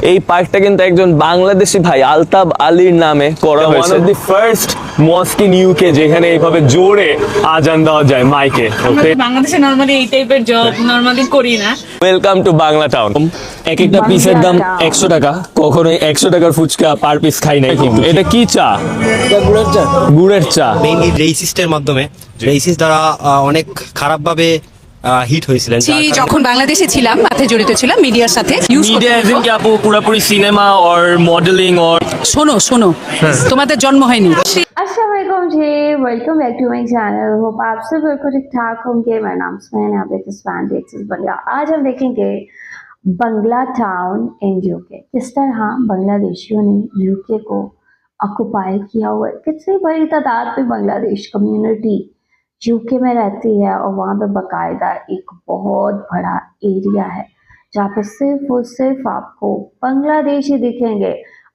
এই পার্কটা কিন্তু একজন বাংলাদেশি ভাই আলতাব আলীর নামে করা হয়েছে। One of the first মস্ক in UK যেখানে এইভাবে জোরে আজান দেওয়া যায় মাইকে। বাংলাদেশে নরমালি এই টাইপের জব নরমালি করি না। Welcome to Bangla town. এক একটা পিসের দাম 100 টাকা। কখনোই 100 টাকার ফুচকা পার পিস খাই নাই কিন্তু। এটা কি চা? গুড়ের চা। মেইনলি রেসিস্টের মাধ্যমে রেসিস্ট দ্বারা অনেক খারাপভাবে হিট হয়েছিলেন। যখন বাংলাদেশে ছিলাম, সাথে জড়িত ছিলাম মিডিয়ার সাথে। মিডিয়া এজ ইন কি আপু পুরোপুরি সিনেমা और मॉडलिंग और শোনো তোমাদের জন্ম হয়নি। अस्सलामुअलैकुम जी, welcome back to my channel. Hope आप सब बिल्कुल ठीक ठाक होंगे। मेरा नाम सुमैन, आप देख बढ़िया। आज हम देखेंगे बंगला टाउन इन यूके, किस तरह बांग्लादेशियों ने यूके को ऑक्युपाई किया हुआ है। कितनी बड़ी तादाद में बांग्लादेश कम्युनिटी यूके में रहती है और वहाँ पे बाकायदा एक बहुत बड़ा एरिया है जहाँ पे सिर्फ और सिर्फ आपको बांग्लादेशी दिखेंगे।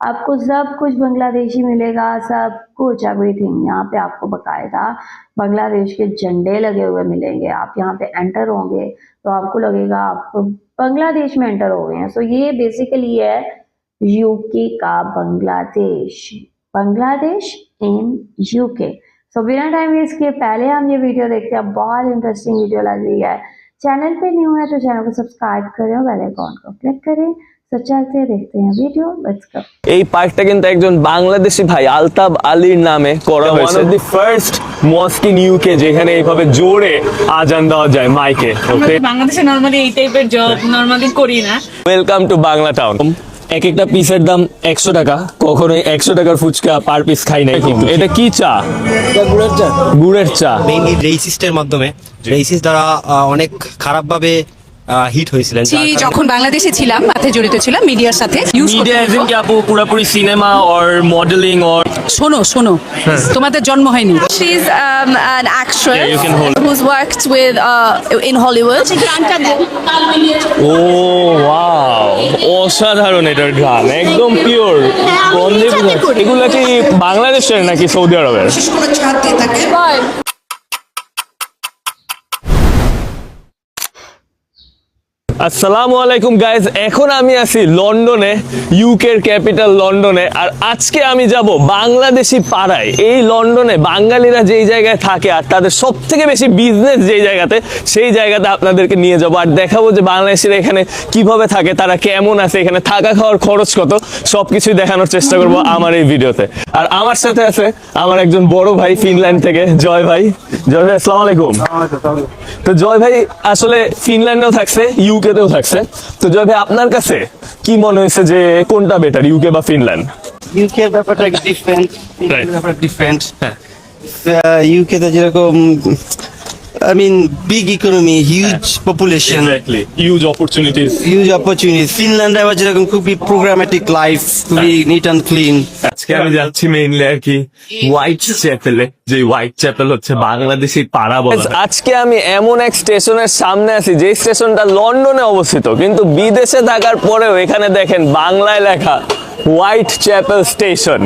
आपको सब कुछ बांग्लादेशी मिलेगा, सब कुछ एवरीथिंग। यहाँ पे आपको बाकायदा बांग्लादेश के झंडे लगे हुए मिलेंगे। आप यहाँ पे एंटर होंगे तो आपको लगेगा आप बांग्लादेश में एंटर हो गए हैं। सो ये बेसिकली है यूके का बांग्लादेश इन यूके। सो बिना टाइम वेस्ट किए पहले हम ये वीडियो देखते हैं। बहुत इंटरेस्टिंग वीडियो लग रही है। चैनल पे न्यू है तो चैनल को सब्सक्राइब करें और बेल आइकन को क्लिक करें। तो चलते देखते हैं वीडियो, लेट्स गो। এই পার্কটা কিন্তু একজন বাংলাদেশি ভাই আলতাব আলীর নামে করা হয়েছে। One of the first মস্ক in UK যেখানে এইভাবে জোরে আজান দেওয়া যায় মাইকে। বাংলাদেশে নরমালি এই টাইপের জব নরমালি করি না। Welcome to Bangla town. এক একটা পিসের দাম 100 টাকা। কখনোই 100 টাকার ফুচকা পার পিস খাই নাই কিন্তু। এটা কি চা? গুড়ের চা। মেইনলি রেসিস্টের মাধ্যমে রেসিস্ট দ্বারা অনেক খারাপভাবে হিট হয়েছিলেন। যখন বাংলাদেশে ছিলাম, সাথে জড়িত ছিলাম মিডিয়ার সাথে। মিডিয়া এজ ইন কি আপু পুরোপুরি সিনেমা और मॉडलिंग और শোনো তোমাদের জন্ম হয়নি। She's an actress Yeah, you can hold. who's worked with in Hollywood. ও ওয়াও, অসাধারণ এটার গান, একদম পিওর। এগুলা কি বাংলাদেশের নাকি সৌদি আরবের? আসসালামু আলাইকুম গাইজ, এখন আমি আছি লন্ডনে, ইউকের ক্যাপিটাল লন্ডনে। আর আজকে আমি যাব বাংলাদেশি পাড়ায়। এই লন্ডনে বাঙালিরা যেই জায়গায় থাকে আর তাদের সব থেকে বেশি বিজনেস যেই জায়গাতে, সেই জায়গাতে আপনাদেরকে নিয়ে যাবো আর দেখাবো যে বাংলাদেশিরা এখানে কিভাবে থাকে, তারা কেমন আছে, এখানে থাকা খাওয়ার খরচ কত, সবকিছুই দেখানোর চেষ্টা করবো আমার এই ভিডিওতে। আর আমার সাথে আছে আমার একজন বড় ভাই ফিনল্যান্ড থেকে, জয় ভাই। জয় ভাই আসসালামু আলাইকুম। তো জয় ভাই আসলে ফিনল্যান্ডেও থাকছে, ইউকেতেও থাকছে। তো জয় ভাই আপনার কাছে কি মনে হয়েছে যে কোনটা বেটার, ইউকে বা ফিনল্যান্ড? ইউকে ব্যাপারটা ডিফারেন্ট, Right. ব্যাপারটা ডিফারেন্ট। ইউকে তে যেরকম I mean big economy, huge population, Exactly. Huge opportunities. huge opportunities. ফিনল্যান্ডে আবার যেরকম খুবই প্রোগ্রামেটিক লাইফ, খুবই নিট অ্যান্ড ক্লিন। আজকে আমি যাচ্ছি মেইনলি আর কি হোয়াইট চ্যাপেলে, যে হোয়াইট চ্যাপেল হচ্ছে বাংলাদেশি পাড়া বলা হয়। আজকে আমি এমন এক স্টেশনের সামনে আছি যে স্টেশনটা লন্ডনে অবস্থিত, কিন্তু বিদেশে থাকার পরেও এখানে দেখেন বাংলায় লেখা হোয়াইট চ্যাপেল স্টেশন।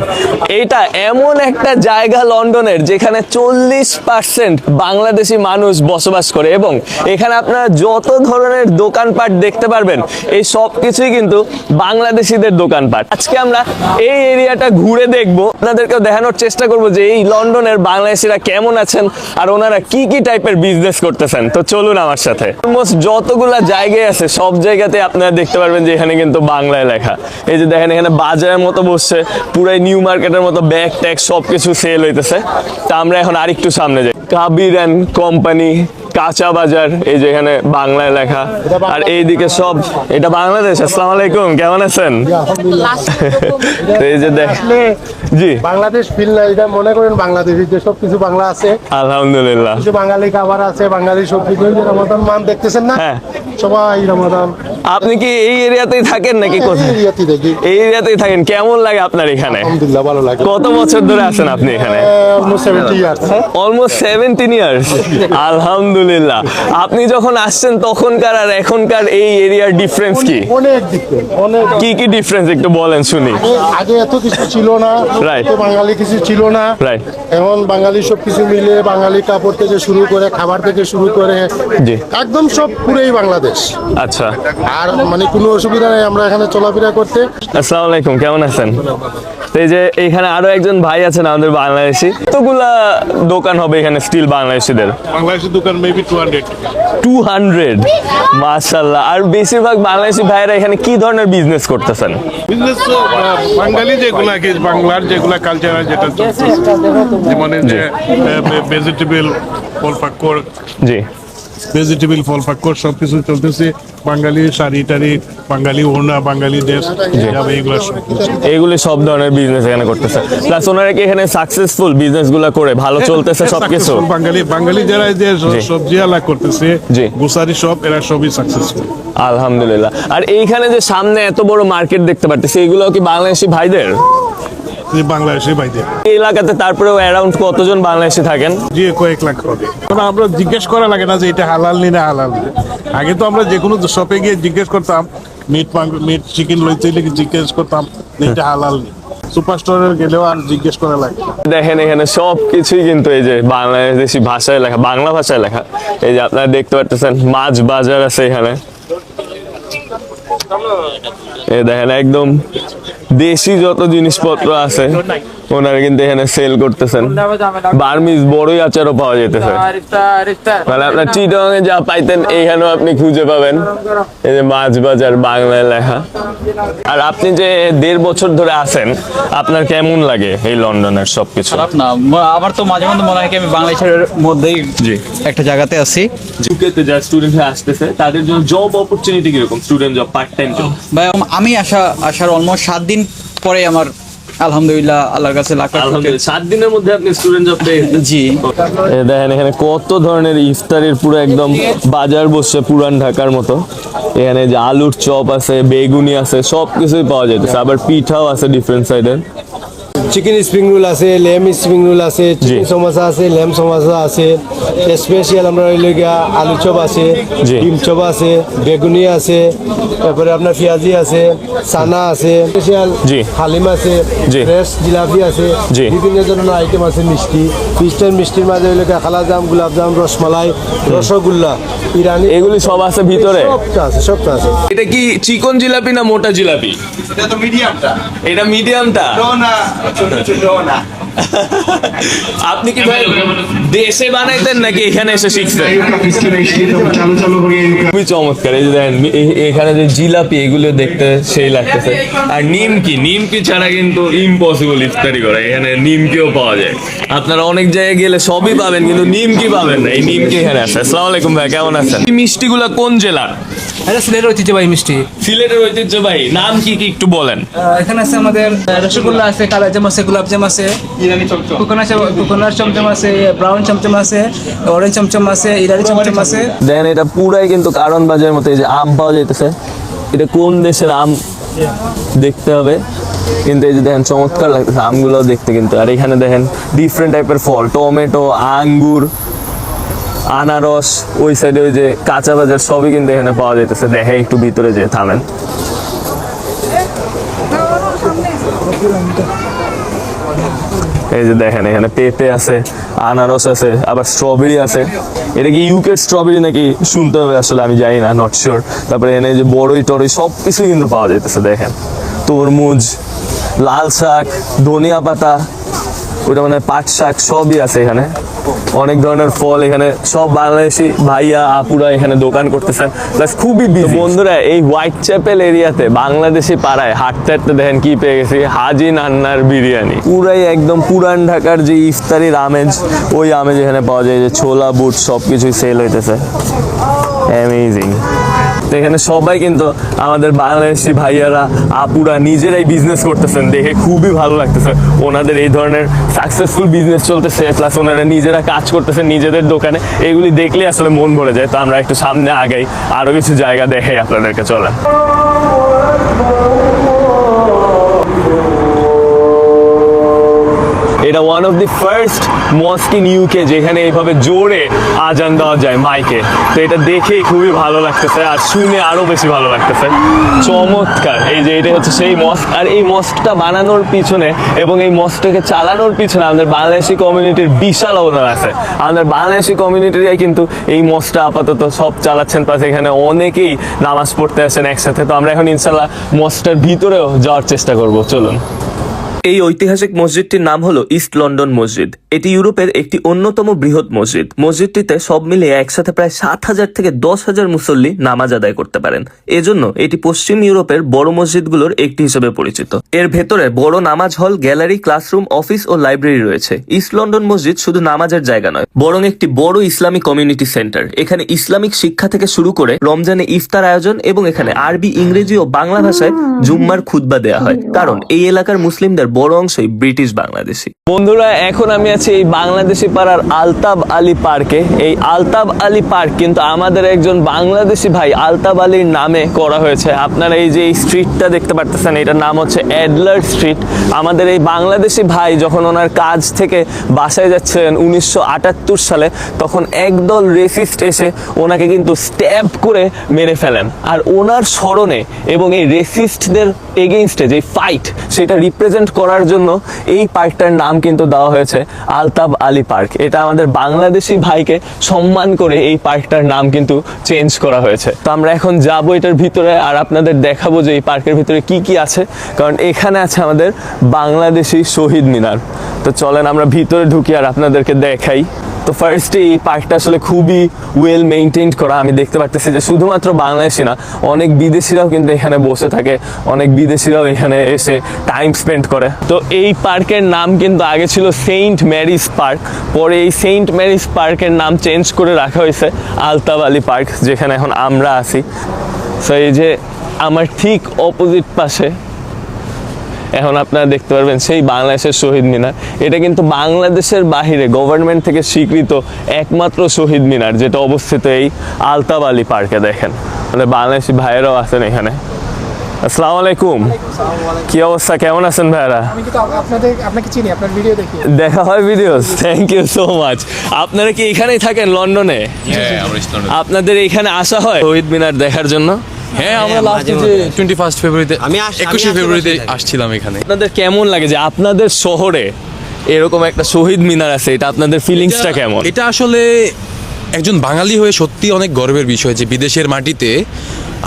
এটা এমন একটা জায়গা লন্ডনের যেখানে 40% বাংলাদেশি মানুষ বসবাস করে এবং এখানে আপনারা যত ধরনের দোকানপাট দেখতে পারবেন এই সব কিছুই কিন্তু বাংলাদেশিদের দোকানপাট। আজকে আমরা এই এরিয়াটা ঘুরে দেখবো, আপনাদেরকেও দেখানোর চেষ্টা করবো যে এই লন্ডনের বাংলাদেশিরা কেমন আছেন আর ওনারা কি কি টাইপের বিজনেস করতেছেন। তো চলুন আমার সাথে। অলমোস্ট যতগুলা জায়গায় আছে সব জায়গাতে আপনারা দেখতে পারবেন যে এখানে কিন্তু বাংলায় লেখা। এই যে দেখেন এখানে বাজারের মতো বসছে, পুরাই নিউ মার্কেটের মতো ব্যাগ ট্যাগ সবকিছু সেল হইতেছে। তা আমরা এখন আরেকটু সামনে যাই। কাবির অ্যান্ড কোম্পানি, কাঁচা বাজার, এই যে এখানে বাংলায় লেখা। আর এইদিকে সব, এটা বাংলাদেশ। আসসালামু আলাইকুম, কেমন আছেন? তো এই যে দেখ, জি বাংলাদেশ ফিনল্যান্ড, এটা মনে করেন বাংলাদেশের যে সব কিছু বাংলা আছে, আলহামদুলিল্লাহ। কিছু বাঙালি খাবার আছে, বাঙালি সবকিছু। রমাদান মান দেখতেছেন না, হ্যাঁ সবাই রমাদান। আপনি কি এই এরিয়াতেই থাকেন নাকি কোথায়? এরিয়াতে দেখি। এই এরিয়াতেই থাকেন। কেমন লাগে আপনার এখানে? আলহামদুলিল্লাহ ভালো লাগে। কত বছর ধরে আছেন আপনি এখানে? Almost 70 years. Almost 17 years. আলহামদুলিল্লাহ। আপনি যখন আসছেন তখনকার আর এখনকার এই এরিয়ার ডিফারেন্স কি? অনেক ডিফারেন্ট, অনেক। কি কি ডিফারেন্স একটু বলেন শুনি। আগে এত কিছু ছিল না, Right. তো বাঙালি কিছু ছিল না। রাইট। এখন বাঙালি সব কিছু মিলে, বাঙালি কাপড় থেকে শুরু করে খাবার থেকে শুরু করে জি। একদম সব পুরোই বাংলাদেশ। আচ্ছা। আর মানে কোনো অসুবিধা নেই আমরা এখানে চলাফেরা করতে। আসসালামু আলাইকুম, কেমন আছেন? তো এই যে এখানে আরো একজন ভাই আছেন আমাদের বাংলাদেশি, কতগুলা দোকান হবে এখানে স্টিল বাংলাদেশিদের? বাংলাদেশি দোকান মেবি 200। মাশাআল্লাহ। আর বেশিরভাগ বাংলাদেশি ভাইরা এখানে কি ধরনের বিজনেস করতেছেন? বিজনেস বাঙালি যেগুলা বাংলার যেগুলা কালচারাল যেটা চলছে, যেমন এই যে ভেজিটেবল ফল পাকড়, জি, ভেজিটেবল ফল পাকড় সবকিছু চলতেছে। বাঙালি শাড়ি টাড়ি, বাঙালি ওড়না, বাঙালি ড্রেস, এইগুলো সব এগুলি সব ধরনের বিজনেস এখানে করতেছে। প্লাস ওনারা কি এখানে সাকসেসফুল বিজনেস গুলা করে ভালো চলতেছে সবকিছু? বাঙালি যারা এই যে সবজি আলা করতেছে, জি। গ্রোসারি শপ, এরা সবই সাকসেসফুল। আলহামদুলিল্লাহ। আর এইখানে যে সামনে এত বড় মার্কেট দেখতে পাচ্ছি, এগুলো কি বাংলাদেশি ভাইদের? বাংলাদেশি ভাইদের এই এলাকাতে তারপরেও অ্যারাউন্ড কতজন বাংলাদেশি থাকেন? যে কয়েক লাখ হবে। কারণ আমরা জিজ্ঞেস করা লাগে না যে এটা হালাল নি না হালাল নি। আগে তো আমরা যে কোনো শপে গিয়ে জিজ্ঞেস করতাম, মিট চিকেন লইতে গেলে জিজ্ঞেস করতাম যে এটা হালাল নি। সুপার স্টোরে গেলেও আর জিজ্ঞেস করা লাগে। দেখেন এখানে সবকিছুই কিন্তু এই যে বাংলাদেশি ভাষায় লেখা, বাংলা ভাষায় লেখা। এই যে আপনারা দেখতে পাচ্ছেন মাছ বাজার আছে এখানে। এই দেখেন একদম দেশি যত জিনিসপত্র আছে ওনারা কিন্তু এখানে সেল করতেছেন। বার্মিজ বড়ই আচারও পাওয়া যেতেছে, মানে আপনার চিটং এ যা পাইতেন এইখানেও আপনি খুঁজে পাবেন। এই যে মাছ বাজার বাংলায় লেখা। আর আপনি যে 1.5 বছর ধরে আছেন, আপনার কেমন লাগে এই লন্ডনের সবকিছু? খারাপ না, আমার তো মাঝে মধ্যে মনে হয় কি আমি বাংলাদেশের মধ্যেই জি একটা জায়গাতে আছি। ইউকেতে যারা স্টুডেন্ট হয়ে আসতেছে তাদের জন্য জব অপরচুনিটি কিরকম? Student job, part time job? ভাই আমি আসার অলমোস্ট 7 দিন পরে আমার আলহামদুলিল্লাহ আল্লাহর কাছে লাখ লাখ আলহামদুলিল্লাহ 7 দিনের মধ্যে আপনি স্টুডেন্ট জব পেয়েছেন? জি। দেখেন এখানে কত ধরনের ইফতারের পুরো একদম বাজার বসছে পুরান ঢাকার মতো। এখানে যে আলুর চপ আছে, বেগুনি আছে, সবকিছুই পাওয়া যাইতেছে। আবার পিঠাও আছে ডিফারেন্ট সাইডের। চিকেন স্প্রিং রোল আছে, লেম স্প্রিং রোল আছে, চিকেন সমোসা আছে, লেম সমোসা আছে, স্পেশাল আমরা হইলে গিয়া আলু চপ আছে, জি। ডিম চপ আছে, বেগুনি আছে, তারপরে আপনার পেঁয়াজি আছে, চানা আছে, স্পেশাল জি। হালিম আছে, জি। ফ্রেশ জিলাপি আছে, জি। বিভিন্ন ধরনের আইটেম আছে। মিষ্টির মাঝে হইলে গিয়া খালাজাম, গোলাপজাম, রসমালাই, রসগোল্লা, ইরানি, এগুলি সব আছে ভিতরে? সবটা আছে। এটা কি চিকন জিলাপি না মোটা জিলাপি? এটা তো মিডিয়ামটা, এটা মিডিয়ামটা। না আপনি কি ভাই দেশে বানাইতেন নাকি এখানে এসে শিখছেন? খুবই চমৎকার। এই যে দেখেন এখানে যে জিলাপি, এগুলো দেখতে সেই লাগতেছে। আর নিমকি ছাড়া কিন্তু ইম্পসিবল ইফতারি করা। এখানে নিমকিও পাওয়া যায়। আপনারা অনেক জায়গায় গেলে সবই পাবেন কিন্তু নিমকি পাবেন না। এই নিমকি এখানে আছে। আসসালামু আলাইকুম ভাই, কেমন আছেন? এই মিষ্টিগুলা কোন জেলার? এটা সিলেটের ঐতিহ্যবাহী মিষ্টি। সিলেটের ঐতিহ্যবাহী। নাম কি কি একটু বলেন? এখানে আছে আমাদের রসগোল্লা আছে, কালাজাম আছে, গোলাপজাম আছে, কোকোনাট চমচম আছে, ব্রাউন চমচম আছে, অরেঞ্জ চমচম আছে, ইরানি চমচম আছে। দেখেন এটা পুরাই কিন্তু কারণ বাজারের মতো। এই যে আম পাওয়া যাইতেছে, এটা কোন দেশের আম দেখতে হবে, কিন্তু এই যে দেখেন চমৎকার লাগতেছে আমগুলো দেখতে কিন্তু। আর এখানে দেখেন ডিফারেন্ট টাইপের ফল, টমেটো, আঙ্গুর, আনারস, ওই সাইডে ওই যে কাঁচা বাজার সবই কিন্তু এখানে পাওয়া যাইতেছে। দেখে একটু ভিতরে যে থামেন। এই যে দেখেন এখানে পেঁপে আছে, আনারস আছে, আবার স্ট্রবেরি আছে। এটা কি ইউকে স্ট্রবেরি নাকি শুনতে হবে, আসলে আমি জানি না, নট শিওর। তারপরে এখানে যে বড়ই টড়ই সবকিছু কিন্তু পাওয়া যাইতেছে। দেখেন তরমুজ, লাল শাক, ধনিয়া পাতা, ওটা মানে পাট শাক, সবই আছে এখানে। অনেক ধরনের ফল এখানে, সব বাংলাদেশি ভাইয়া আপুরা এখানে দোকান করতেছেন। প্লাস খুবই বিজি। বন্ধুরা এই হোয়াইট চ্যাপেল এরিয়াতে বাংলাদেশি পাড়ায় হাঁটতে হাঁটতে দেখেন কি পেয়ে গেছি, হাজি নান্নার বিরিয়ানি। পুরাই একদম পুরান ঢাকার যে ইফতারির আমেজ, ওই আমেজ এখানে পাওয়া যায়। যে ছোলা বুট সবকিছুই সেল হইতেছে। অ্যামেজিং। এখানে সবাই কিন্তু আমাদের বাংলাদেশি ভাইয়ারা আপুরা নিজেরাই বিজনেস করতেছেন, দেখে খুবই ভালো লাগতেছে। ওনাদের এই ধরনের সাকসেসফুল বিজনেস চলতেছে, প্লাস ওনারা নিজেরা কাজ করতেছেন নিজেদের দোকানে। এগুলি দেখলে আসলে মন ভরে যায়। তো আমরা একটু সামনে আগাই, আরো কিছু জায়গা দেখাই আপনাদেরকে, চলেন। এটা one of the first মস্ক in UK যেখানে এইভাবে জোরে আজান দেওয়া যায় মাইকে। তো এটা দেখেই খুবই ভালো লাগতেছে আর শুনে আরো বেশি ভালো লাগতেছে। চমৎকার। এই যে এটা হচ্ছে সেই মস্ক, আর এই মস্কটা বানানোর পিছনে এবং এই মস্কটাকে চালানোর পিছনে আমাদের বাংলাদেশি কমিউনিটির বিশাল অবদান আছে। আমাদের বাংলাদেশি কমিউনিটিরাই কিন্তু এই মস্কটা আপাতত সব চালাচ্ছেন, প্লাস এখানে অনেকেই নামাজ পড়তে আসেন একসাথে। তো আমরা এখন ইনশাল্লাহ মস্কটার ভিতরেও যাওয়ার চেষ্টা করব, চলুন। এই ঐতিহাসিক মসজিদটির নাম হলো ইস্ট লন্ডন মসজিদ। এটি ইউরোপের একটি অন্যতম বৃহৎ মসজিদ। মসজিদটিতে সব মিলিয়ে একসাথে প্রায় 7,000 থেকে 10,000 মুসল্লি নামাজ আদায় করতে পারেন। এজন্য এটি পশ্চিম ইউরোপের বড় মসজিদগুলোর একটি হিসেবে পরিচিত। এর ভেতরে বড় নামাজ হল, গ্যালারি, ক্লাসরুম, অফিস ও লাইব্রেরি রয়েছে। ইস্ট লন্ডন মসজিদ শুধু নামাজের জায়গা নয়, বরং একটি বড় ইসলামিক কমিউনিটি সেন্টার। এখানে ইসলামিক শিক্ষা থেকে শুরু করে রমজানে ইফতার আয়োজন এবং এখানে আরবি, ইংরেজি ও বাংলা ভাষায় জুম্মার খুতবা দেয়া হয়, কারণ এই এলাকার মুসলিমদের বড় অংশই ব্রিটিশ বাংলাদেশি। বন্ধুরা, এখন আমি আছি এই বাংলাদেশি পাড়ার আলতাব আলী পার্কে। এই আলতাব আলী পার্ক কিন্তু আমাদের একজন বাংলাদেশি ভাই আলতাব আলীর নামে করা হয়েছে। আপনারা এই যে এই স্ট্রিটটা দেখতে পারতেছেন, এটার নাম হচ্ছে অ্যাডলার স্ট্রিট। আমাদের এই বাংলাদেশি ভাই যখন ওনার কাজ থেকে বাসায় যাচ্ছেন 1978 সালে, তখন একদল রেসিস্ট এসে ওনাকে কিন্তু স্ট্যাব করে মেরে ফেলেন। আর ওনার স্মরণে এবং এই রেসিস্টদের এগেইনস্টে যে ফাইট, সেটা রিপ্রেজেন্ট করার জন্য এই পার্কটার নাম কিন্তু দেওয়া হয়েছে আলতাব আলী পার্ক। এটা আমাদের বাংলাদেশি ভাইকে সম্মান করে এই পার্কটার নাম কিন্তু চেঞ্জ করা হয়েছে। তো আমরা এখন যাব এটার ভিতরে আর আপনাদের দেখাবো যে এই পার্কের ভিতরে কি কি আছে, কারণ এখানে আছে আমাদের বাংলাদেশি শহীদ মিনার। তো চলেন আমরা ভিতরে ঢুকি আর আপনাদেরকে দেখাই। তো ফার্স্টে এই পার্কটা আসলে খুবই ওয়েল মেইনটেইনড করা। আমি দেখতে পারতেছি যে শুধুমাত্র বাংলাদেশি না, অনেক বিদেশিরাও কিন্তু এখানে বসে থাকে, অনেক বিদেশিরাও এখানে এসে টাইম স্পেন্ড করে। তো এই পার্কের নাম কিন্তু আগে ছিল সেন্ট ম্যারিজ পার্ক, পরে এই সেন্ট ম্যারিজ পার্কের নাম চেঞ্জ করে রাখা হয়েছে আলতাব আলী পার্ক, যেখানে এখন আমরা আছি। তো এই যে আমার ঠিক অপোজিট পাশে এখন আপনারা দেখতে পারবেন সেই বাংলাদেশের শহীদ মিনার। এটা কিন্তু বাংলাদেশের বাহিরে গভর্নমেন্ট থেকে স্বীকৃত একমাত্র শহীদ মিনার, যেটা অবস্থিত এই আলতাব আলী পার্কে। দেখেন মানে বাংলাদেশি ভাইয়েরাও আছেন এখানে। আসসালামু আলাইকুম, কি অবস্থা, কেমন আছেন ভাইরা? আপনাকে চিনি, আপনার ভিডিও দেখি। দেখা হয় videos, thank you so much. আপনারা কি এখানেই থাকেন লন্ডনে? আপনাদের এখানে আসা হয় শহীদ মিনার দেখার জন্য? হ্যাঁ, আমরা লাস্টে যে 21 ফেব্রুয়ারিতে 21 ফেব্রুয়ারিতে আসছিলাম এখানে। আপনাদের কেমন লাগে যে আপনাদের শহরে এরকম একটা শহীদ মিনার আছে? এটা আপনাদের ফিলিংসটা কেমন? এটা আসলে একজন বাঙালি হয়ে সত্যি অনেক গর্বের বিষয় যে বিদেশের মাটিতে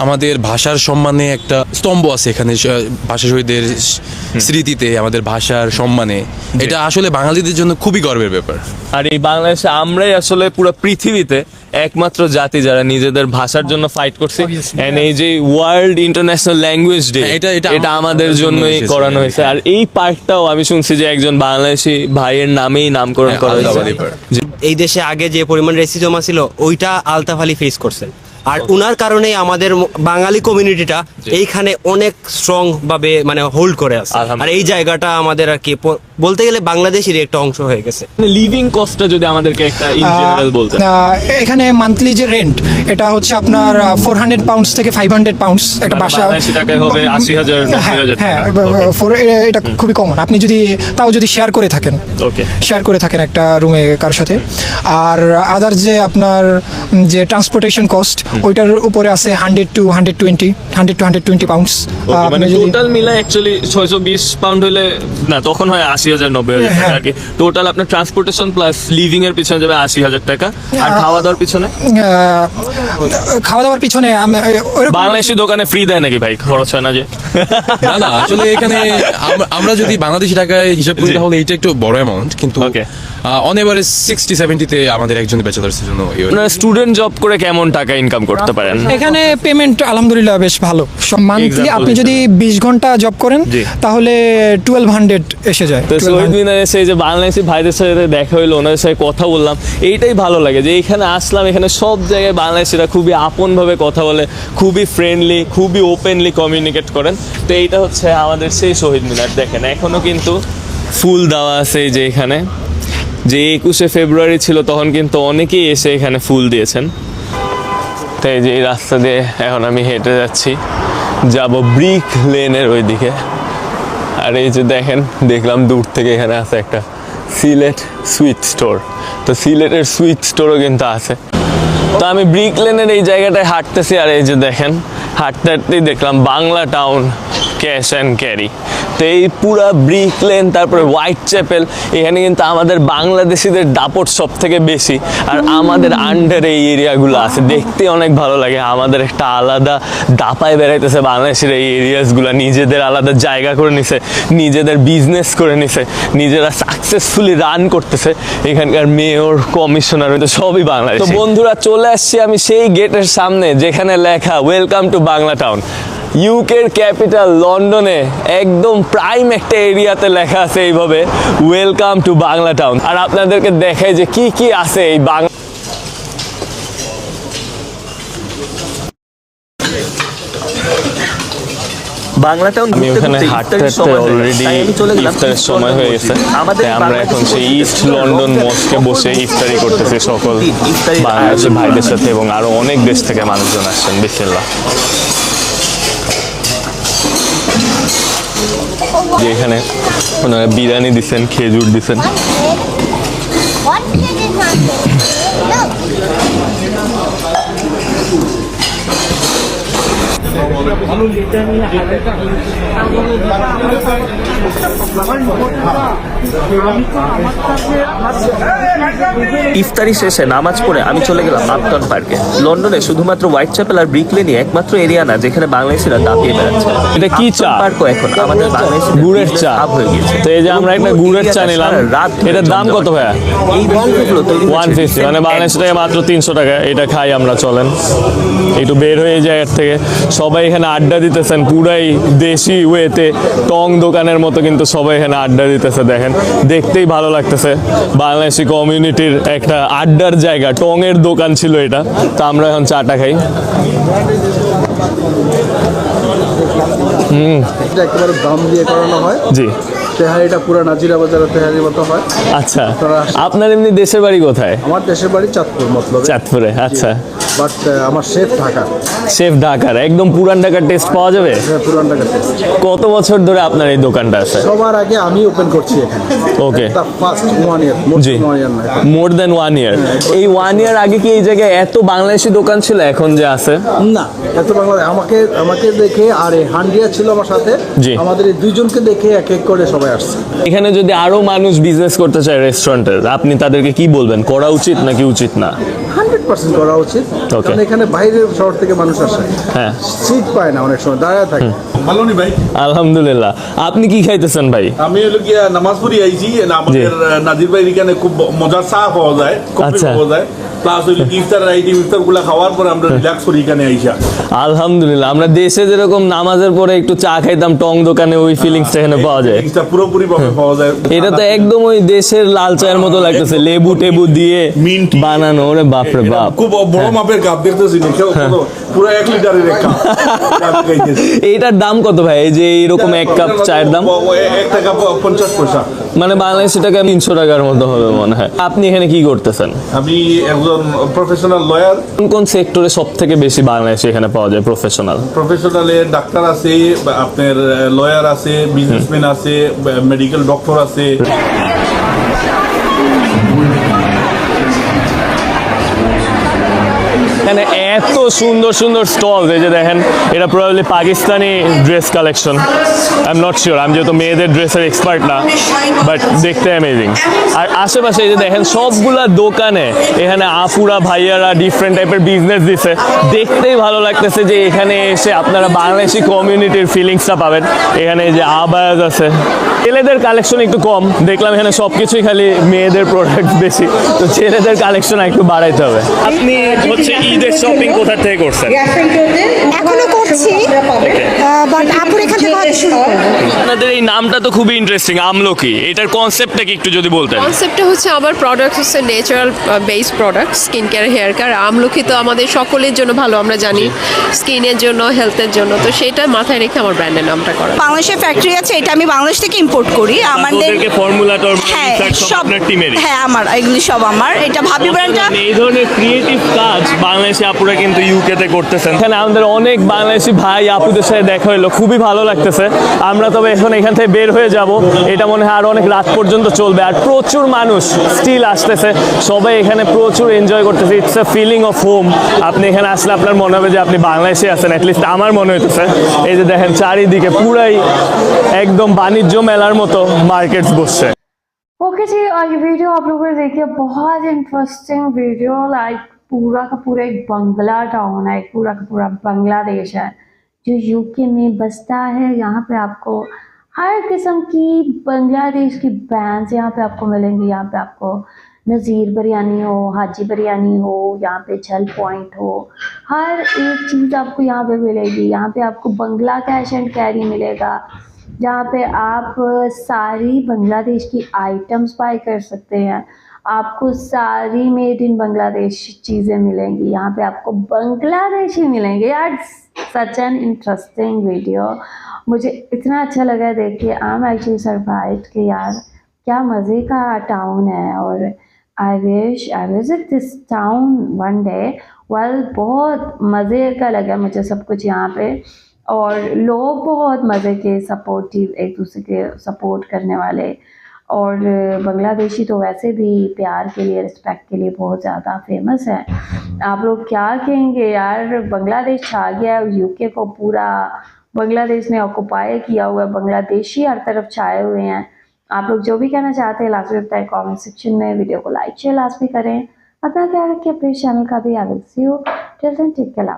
আমাদের ভাষার সম্মানে একটা স্তম্ভ আছে এখানে, ভাষা শহীদদের স্মৃতিতে আমাদের ভাষার সম্মানে। এটা আসলে বাঙালিদের জন্য খুবই গর্বের ব্যাপার। আর এই বাংলাদেশে আমরাই আসলে পুরো পৃথিবীতে একমাত্র জাতি যারা নিজেদের ভাষার জন্য ফাইট করছে। এন্ড এই যে ওয়ার্ল্ড ইন্টারন্যাশনাল ল্যাঙ্গুয়েজ ডে, এটা আমাদের জন্যই করানো হয়েছে। আর এই পার্কটাও আমি শুনছি যে একজন বাংলাদেশি ভাইয়ের নামেই নামকরণ করা হয়েছে। এই দেশে আগে যে পরিমাণ রেসিজম ছিল ওইটা আলতাফ আলী ফেস করছেন, আর উনার কারণে আমাদের বাঙালি কমিউনিটিটা এইখানে অনেক স্ট্রং ভাবে মানে হোল্ড করে আছে। আর এই জায়গাটা আমাদের আর কি বলতে গেলে বাংলাদেশের একটা অংশ হয়ে গেছে। লিভিং কস্টটা যদি আমাদেরকে একটা ইন জেনারেল বলতে। এখানে মান্থলি যে রেন্ট, এটা হচ্ছে আপনার 400 পাউন্ডস থেকে 500 পাউন্ডস একটা বাসা। বাংলাদেশি টাকায় হবে 80,000 90,000 হ্যাঁ, এটা খুবই কমন। আপনি যদি তাও যদি শেয়ার করে থাকেন, ওকে, শেয়ার করে থাকেন একটা রুমে কারোর সাথে। আর আদার যে আপনার যে ট্রান্সপোর্টেশন কস্ট, ওইটার উপরে আছে 100 to 120 পাউন্ডস। মানে টোটাল মিলে অ্যাকচুয়ালি 620 পাউন্ড হলে না, তখন হয় 80,000 90,000 টাকা আর কি। টোটাল আপনার ট্রান্সপোর্টেশন প্লাস লিভিং এর পিছনে যাবে 80,000 টাকা। আর খাওয়া দাওয়ার পিছনে, খাওয়া দাওয়ার পিছনে বাংলাদেশি দোকানে ফ্রি দেয় নাকি ভাই? খরচ হয় না যে? না, আসলে এখানে আমরা যদি বাংলাদেশি টাকায় হিসাব করি তাহলে এটা একটু বড় অ্যামাউন্ট, কিন্তু অন এভারেজ 60-70-তে আমাদের একজন ব্যাচেলার্সের জন্য। আপনারা স্টুডেন্ট জব করে কেমন টাকা ইনকাম করতে পারেন? এখানে পেমেন্ট আলহামদুলিল্লাহ বেশ ভালো। মান্থলি আপনি যদি 20 ঘন্টা জব করেন তাহলে 1200 এসে যায়। তো শহীদ মিনারে এসে যে বাংলাদেশি ভাইদের সাথে দেখা হইলো, ওনাদের সাথে কথা বললাম, এইটাই ভালো লাগে যে এখানে আসলাম, এখানে সব জায়গায় বাংলাদেশিরা খুবই আপনভাবে কথা বলে, খুবই ফ্রেন্ডলি, খুবই ওপেনলি কমিউনিকেট করেন। তো এইটা হচ্ছে আমাদের সেই শহীদ মিনার। দেখেন এখনো কিন্তু ফুল দেওয়া আছে। এই যে এখানে যে 21শে ফেব্রুয়ারি ছিল তখন কিন্তু অনেকেই এসে এখানে ফুল দিয়েছেন। তাই যে এই রাস্তা দিয়ে এখন আমি হেঁটে যাচ্ছি, যাব ব্রিক লেনের ওইদিকে। আর এই যে দেখেন, দেখলাম দূর থেকে এখানে আছে একটা সিলেট সুইট স্টোর। তো সিলেটের সুইট স্টোরও কিন্তু আছে। তো আমি ব্রিক লেনের এই জায়গাটায় হাঁটতেছি, আর এই যে দেখেন হাঁটতে হাঁটতেই দেখলাম Bangla town cash and carry. তো এই পুরা ব্রিক লেন, তারপরে হোয়াইট চ্যাপেল, এখানে কিন্তু আমাদের বাংলাদেশিদের দাপট সব থেকে বেশি। আর আমাদের আন্ডার এই এরিয়াগুলো আছে, দেখতে অনেক ভালো লাগে। আমাদের একটা আলাদা দাপায় বেড়াইতেছে বাংলাদেশের এই এরিয়াসগুলো, নিজেদের আলাদা জায়গা করে নিছে, নিজেদের বিজনেস করে নিছে, নিজেরা সাকসেসফুলি রান করতেছে। এখানকার মেয়র, কমিশনার সবই বাংলাদেশ। তো বন্ধুরা, চলে আসছি আমি সেই গেটের সামনে যেখানে লেখা ওয়েলকাম টু বাংলা টাউন। ইউকের ক্যাপিটাল লন্ডনে একদম প্রাইম একটা এরিয়াতে লেখা আছে এইভাবে ওয়েলকাম টু বাংলা টাউন। আর আপনাদেরকে দেখাই যে কি কি আছে এই বাংলা। বাংলা টাউন আমি ওখানে হাঁটতে হাঁটতে অলরেডি ইফতারের সময় হয়ে গেছে। তাই আমরা এখন সেই ইস্ট লন্ডন মস্কে বসে ইফতারি করতেছি সকল বাংলাদেশি ভাইদের সাথে, এবং আরো অনেক দেশ থেকে মানুষজন আসছেন। বিসমিল্লাহ। যে এখানে ওনারা বিরিয়ানি দিচ্ছেন, খেজুর দিচ্ছেন। ইফতারি শেষে নামাজ পড়ে আমি চলে গেলাম আপটাউন পার্কে। লন্ডনে শুধুমাত্র হোয়াইট চ্যাপেল আর ব্রিক লেনই একমাত্র এরিয়া না যেখানে বাংলাদেশিরা দাপিয়ে বেড়াচ্ছে। এটা কি চা? পার্কও এখন আমাদের বাংলাদেশি গুড়ের চা হয়ে গিয়েছে। তো এই যে আমরা একটা গুড়ের চা নিলাম, এটার দাম কত ভাইয়া? এই বিস্কুটগুলো তৈরি 150, মানে বাংলাদেশ থেকে মাত্র 300 টাকা। এটা খাই আমরা, চলেন একটু বের হয়ে যায় এর থেকে। সবাই এখানে আড্ডা দিতেছেন পুরাই দেশি ওয়েতে, টং দোকানের মতো কিন্তু সবাই এখানে আড্ডা দিতেছে। দেখেন, দেখতেই ভালো লাগতেছে। বাংলাদেশি কমিউনিটির একটা আড্ডার জায়গা, টং এর দোকান ছিল এটা। তো আমরা এখন চাটা খাই। এটা একেবারে দাম দিয়ে করানো হয়। জি, তেহারিটা পুরো নাজিরা বাজারের তেহারির মতো হয়। আচ্ছা, আপনার এমনি দেশের বাড়ি কোথায়? আমার দেশের বাড়ি চাঁদপুর, মতলব চাঁদপুরে। আচ্ছা, বাট আমার শেফ ঢাকা। শেফ ঢাকার, একদম পুরান ঢাকার টেস্ট পাওয়া যাবে? পুরান ঢাকা। কত বছর ধরে আপনার এই দোকানটা আছে? সবার আগে আমি ওপেন করছি এখানে। ওকে, ফার্স্ট 1 ইয়ার। জি, মোর দেন 1 ইয়ার। এই 1 ইয়ার আগে কি এই জায়গায় এত বাংলাদেশি দোকান ছিল এখন যে আছে? না, এত বাংলা আমাকে দেখে, আর এই হান্ডিয়া ছিল আমার সাথে, জি। আমাদের এই দুইজনকে দেখে এক এক করে সবাই আসছে। এখানে যদি আরো মানুষ বিজনেস করতে চায় রেস্টুরেন্টের, আপনি তাদেরকে কি বলবেন? করা উচিত নাকি উচিত না? 100% করা উচিত। Okay. কারণ এখানে বাইরের শহর থেকে মানুষ আসে, হ্যাঁ, সিট পায় না, অনেক সময় দাঁড়ায় থাকে। ভালো নি ভাই? আলহামদুলিল্লাহ। আপনি কি খাইতেছেন ভাই? আমি হলো গিয়া নামাজ পড়ি আইছি। আমাদের নাজির ভাই এখানে খুব মজার চা পাওয়া যায়, কফি আচ্ছা। পাওয়া যায়। প্লাস ওই ইফতার আইটেম, ইফতারগুলো খাওয়ার পরে আমরা রিল্যাক্স করি এখানে আইসা। আলহামদুলিল্লাহ। আমরা দেশে যেরকম নামাজের পরে একটু চা খাইতাম টং দোকানে, ওই ফিলিংসটা এখানে পাওয়া যায়। জিনিসটা পুরোপুরি ভাবে পাওয়া যায়। এটা তো একদম ওই দেশের লাল চায়ের মতো লাগতেছে, লেবু টেবু দিয়ে মিন্ট বানানো। ওরে বাপরে বাপ, খুব বড় মাপের কাপ দেখতেছি, পুরো 1 লিটারের এক কাপ। এইটার দাম কত ভাই? এই যে এইরকম এক কাপ চায়ের দাম? 1 টাকা 50 পয়সা, মানে বাংলাদেশি টাকা 300 টাকার মতো হবে মনে হয়। আপনি এখানে কি করতেছেন? আমি একজন প্রফেশনাল লয়ার। কোন কোন সেক্টরে সব থেকে বেশি বাংলাদেশি এখানে পাওয়া যায় প্রফেশনাল? প্রফেশনালে ডাক্তার আছে, আপনার লয়ার আছে, বিজনেসম্যান আছে, মেডিকেল ডক্টর আছে। এখানে এত সুন্দর সুন্দর স্টল, এই যে দেখেন, এটা probably Pakistani dress collection. I am not sure, আমি যেহেতু মেয়েদের ড্রেসের এক্সপার্ট না, বাট দেখতে অ্যামেজিং। আর আশেপাশে এই যে দেখেন সবগুলা দোকানে এখানে আপুরা ভাইয়ারা ডিফারেন্ট টাইপের বিজনেস দিছে। দেখতেই ভালো লাগতেছে যে এখানে এসে আপনারা বাংলাদেশি কমিউনিটির ফিলিংসটা পাবেন। এখানে এই যে আবায়াজ আছে। ছেলেদের কালেকশন একটু কম দেখলাম, এখানে সবকিছুই খালি মেয়েদের প্রোডাক্ট বেশি, তো ছেলেদের কালেকশন একটু বাড়াইতে হবে। আপনি হচ্ছে ঈদের শপিং কোথা থেকে করছেন? এখনো করছি, বাট আপুর এখান থেকে হয়তো শুরু করব। আপনাদের এই নামটা তো খুবই ইন্টারেস্টিং, আমলকি। এটার কনসেপ্টটা কি একটু যদি বলতেন? কনসেপ্টটা হচ্ছে আমার প্রোডাক্ট হচ্ছে natural base product, skin care, hair care. আমলকি তো আমাদের সকলের জন্য ভালো, আমরা জানি, স্কিনের জন্য, হেলথের জন্য। তো সেটা মাথায় রেখে আমার ব্র্যান্ডের নামটা করা। বাংলাদেশে ফ্যাক্টরি আছে, এটা আমি বাংলাদেশ থেকে সাপোর্ট করি আমাদের ওদেরকে ফর্মুলা হ্যাঁ সব সব আপনার টিমেরই হ্যাঁ আমার এগুলি সব আমার এটা ভাবি ব্র্যান্ডটা এই ধরনের ক্রিয়েটিভ কাজ বাংলাদেশি আপুরা কিন্তু ইউকে তে করতেছেন। এখানে আমাদের অনেক বাংলাদেশি ভাই আপুদের সাথে দেখা হলো, খুবই ভালো লাগতেছে। আমরা তবে এখন এখান থেকে বের হয়ে যাব, এটা মনে হয় আরো অনেক রাত পর্যন্ত চলবে। আর প্রচুর মানুষ স্টিল আসতেছে, সবাই এখানে প্রচুর এনজয় করতেছে। It's a feeling of home. আপনি এখানে আসলে আপনার মনে হবে যে আপনি বাংলাদেশে আছেন, অ্যাটলিস্ট আমার মনে হইতেছে। এই যে দেখেন চারিদিকে পুরাই একদম বাণিজ্য মেলার মতো মার্কেটস বসছে। ओके जी, और ये वीडियो आप लोगों ने देखी है, बहुत इंटरेस्टिंग वीडियो। लाइक पूरा का पूरा एक बंगला टाउन है, एक पूरा का पूरा बांग्लादेश है जो यूके में बसता है। यहाँ पे आपको हर किस्म की बांग्लादेश की बैंड्स यहाँ पे आपको मिलेंगी। यहाँ पे आपको नज़ीर बिरयानी हो, हाजी बिरयानी हो, यहाँ पे छल पॉइंट हो, हर एक चीज़ आपको यहाँ पे मिलेगी। यहाँ पे आपको बंगला कैश एंड कैरी मिलेगा, जहाँ पे आप सारी बांग्लादेश की आइटम्स बाय कर सकते हैं। आपको सारी मेड इन बांग्लादेश चीज़ें मिलेंगी। यहाँ पे आपको बांग्लादेशी मिलेंगे। यार सच एन इंटरेस्टिंग वीडियो, मुझे इतना अच्छा लगा देख के। आई एम एक्चुअली सरप्राइज्ड कि यार क्या मज़े का टाउन है। और I visit this town one day. Well, बहुत मज़े का लगा मुझे सब कुछ यहाँ पे, और लोग बहुत मज़े के, सपोर्टिव, एक दूसरे के सपोर्ट करने वाले। और बांग्लादेशी तो वैसे भी प्यार के लिए, रिस्पेक्ट के लिए बहुत ज़्यादा फेमस है। आप लोग क्या कहेंगे यार, बांग्लादेश छा गया यूके को, पूरा बांग्लादेश ने ऑक्युपाई किया हुआ है, बांग्लादेशी हर तरफ छाए हुए हैं। आप लोग जो भी कहना चाहते हैं लास्ट में बताएं कमेंट सेक्शन में। वीडियो को लाइक शेयर लास्ट भी करें। अपना ख्याल रखिए, अपने चैनल का भी। I will see you till then, take care.